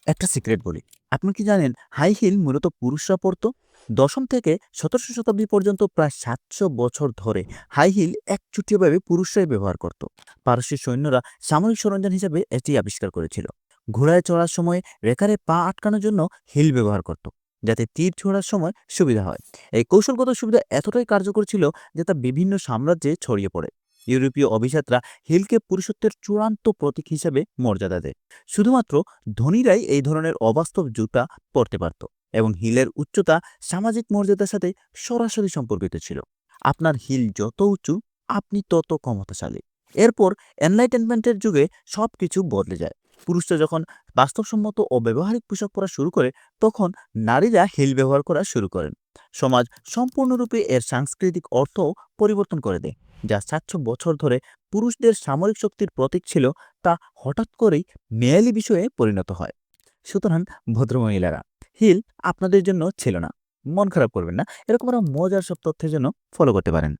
একটা সিক্রেট বলি। আপনি কি জানেন হাই হিল মূলত পুরুষরা পরতো? দশম থেকে ১৭শ শতাব্দী পর্যন্ত প্রায় ৭০০ বছর ধরে হাই হিল একচেটিয়াভাবে পুরুষরাই ব্যবহার করত। পারস্য সৈন্যরা সামরিক সরঞ্জাম হিসেবে এটি আবিষ্কার করেছিল। ঘোড়ায় চড়ার সময় রেকারে পা আটকানোর জন্য হিল ব্যবহার করত, যাতে তীর ছোড়ার সময় সুবিধা হয়। এই কৌশলগত সুবিধা এতটাই কার্যকর ছিল যে তা বিভিন্ন সাম্রাজ্যে ছড়িয়ে পড়ে। ইউরোপীয় অভিযাত্রা হিলকে পুরুষত্বের চূড়ান্ত প্রতীক হিসেবে মর্যাদা দেয়। শুধুমাত্র ধনীরাই এই ধরনের অবাস্তব জুতা পরতে পারত, এবং হিলের উচ্চতা সামাজিক মর্যাদার সাথে সরাসরি সম্পর্কিত ছিল। আপনার হিল যত উঁচু, আপনি তত ক্ষমতাশালী। এরপর এনলাইটেনমেন্টের যুগে সবকিছু বদলে যায়। পুরুষরা যখন বাস্তবসম্মত ও ব্যবহারিক পোশাক পরা শুরু করে, তখন নারীরা হিল ব্যবহার করা শুরু করেন। সমাজ সম্পূর্ণরূপে এর সাংস্কৃতিক অর্থ পরিবর্তন করে দেয়। যা ৭০০ বছর ধরে পুরুষদের সামরিক শক্তির প্রতীক ছিল, তা হঠাৎ করেই মেয়ালি বিষয়ে পরিণত হয়। সুতরাং ভদ্রমহিলারা, হিল আপনাদের জন্য ছিল না। মন খারাপ করবেন না। এরকম আরো মজার সব তথ্যের জন্য ফলো করতে পারেন।